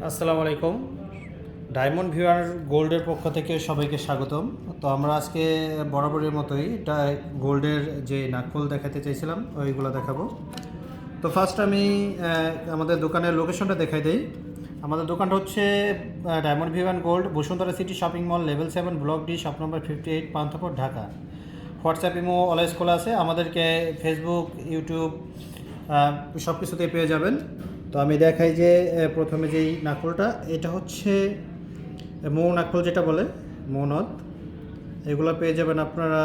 আসসালামু আলাইকুম। Diamond viewer গোল্ডের পক্ষ থেকে সবাইকে স্বাগতম। তো আমরা আজকে বরাবরের মতোই গোল্ডের যে নাকফুল দেখাতে চাইছিলাম ওইগুলো দেখাবো। তো ফার্স্ট আমি আমাদের দোকানের লোকেশনটা দেখাই দিই। আমাদের দোকানটা হচ্ছে diamond viewer gold, Bashundhara city shopping mall, level 7, block D, shop number 58, Panthapath, Dhaka. WhatsApp imo always খোলা আছে। আমাদেরকে ফেসবুক, ইউটিউব সব কিছুতেই পেয়ে যাবেন। তো আমি দেখাই যে প্রথমে যেই নাকফুলটা, এটা হচ্ছে মৌ নাকফুল যেটা বলে, মৌনদ। এগুলো পেয়ে যাবেন আপনারা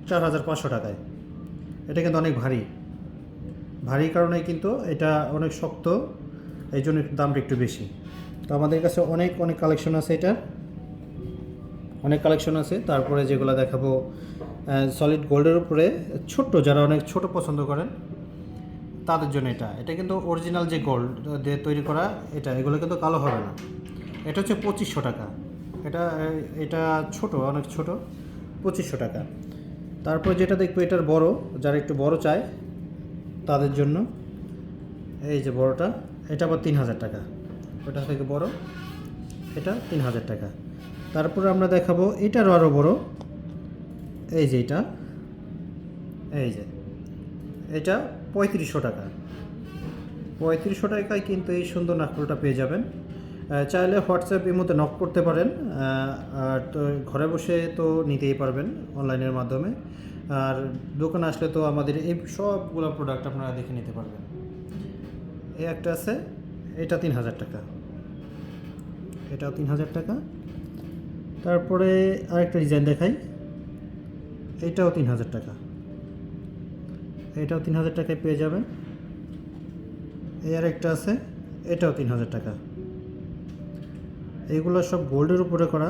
4,500 টাকায়। এটা কিন্তু অনেক ভারী ভারী কারণে কিন্তু এটা অনেক শক্ত, এই জন্য একটু দামটা একটু বেশি। তো আমাদের কাছে অনেক অনেক কালেকশন আছে, এটার অনেক কালেকশন আছে। তারপরে যেগুলো দেখাবো সলিড গোল্ডের উপরে ছোট্ট, যারা অনেক ছোট পছন্দ করেন তাদের জন্য এটা কিন্তু অরিজিনাল যে গোল্ড দিয়ে তৈরি করা, এগুলো কিন্তু কালো হবে না। এটা হচ্ছে 2500 টাকা। এটা এটা ছোট, অনেক ছোট, 2500 টাকা। তারপর যেটা দেখবো এটার বড়, যারা একটু বড় চায় তাদের জন্য এই যে বড়টা, এটা আবার 3000 টাকা। ওটা থেকে বড়, এটা 3000 টাকা। তারপরে আমরা দেখাবো এটারও আরও বড়, এই যে এই যে এটা 3500 টাকা। 3500 টাকায় কিন্তু এই সুন্দর নাকফুলটা পেয়ে যাবেন। চাইলে হোয়াটসঅ্যাপ এর মধ্যে নক করতে পারেন, আর তো ঘরে বসে তো নিতেই পারবেন অনলাইনের মাধ্যমে। আর দোকানে আসলে তো আমাদের এই সবগুলো প্রোডাক্ট আপনারা দেখে নিতে পারবেন। এই একটা আছে, এটা 3000 টাকা, এটাও 3000 টাকা। তারপরে আরেকটা ডিজাইন দেখাই, এটাও 3000 টাকা, এটাও 3000 টাকায় পেয়ে যাবেন। এই আরেকটা আছে, এটাও 3000 টাকা। এইগুলো সব গোল্ডের উপরে করা,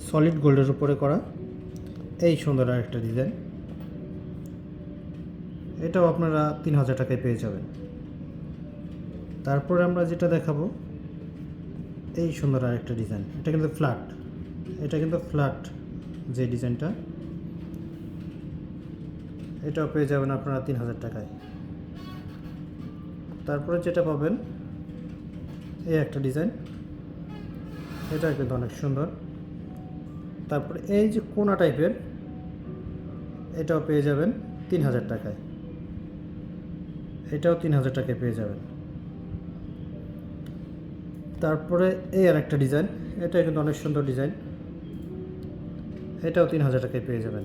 সলিড গোল্ডের উপরে করা। এই সুন্দর আরেকটা ডিজাইন, এটাও আপনারা 3000 টাকায় পেয়ে যাবেন। তারপরে আমরা যেটা দেখাবো, এই সুন্দর আরেকটা ডিজাইন, এটা কিন্তু ফ্ল্যাট যে ডিজাইনটা, এটাও পেয়ে যাবেন আপনারা 3000 টাকায়। তারপরে যেটা পাবেন, এই একটা ডিজাইন, এটা কিন্তু অনেক সুন্দর। তারপরে এই যে কোনা টাইপের, এটাও পেয়ে যাবেন 3000 টাকায়, এটাও 3000 টাকায় পেয়ে যাবেন। তারপরে এই আর একটা ডিজাইন, এটা কিন্তু অনেক সুন্দর ডিজাইন, এটাও 3000 টাকায় পেয়ে যাবেন,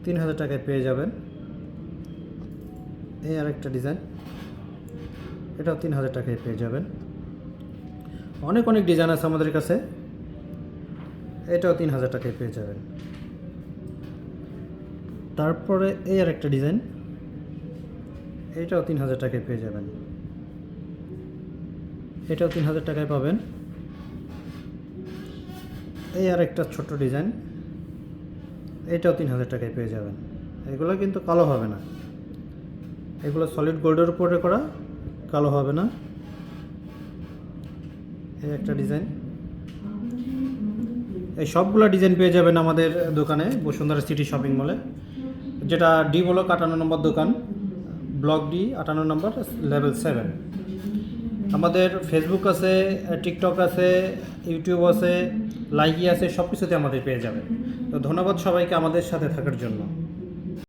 3000 টাকায় পেয়ে যাবেন। এই আর একটা ডিজাইন, এটাও 3000 টাকায় পেয়ে যাবেন। অনেক অনেক ডিজাইন আছে আমাদের কাছে, এটাও 3000 টাকায় পেয়ে যাবেন। তারপরে এই আর একটা ডিজাইন, এটাও 3000 টাকায় পেয়ে যাবেন, এটাও 3000 টাকায় পাবেন। এই আর একটা ছোট্ট ডিজাইন, এটাও 3000 টাকায় পেয়ে যাবেন। এগুলো কিন্তু কালো হবে না, এগুলো সলিড গোল্ডের উপরে করা, কালো হবে না। এই একটা ডিজাইন, এই সবগুলো ডিজাইন পেয়ে যাবেন আমাদের দোকানে, বসুন্ধরা সিটি শপিং মলে, যেটা ডি ব্লক 58 নম্বর দোকান, ব্লক ডি 58 নম্বর, লেভেল 7। আমাদের ফেসবুক আছে, টিকটক আছে, ইউটিউব আছে, লাইকি আছে, সব কিছুতে আমাদের পেয়ে যাবেন। তো ধন্যবাদ সবাইকে আমাদের সাথে থাকার জন্য।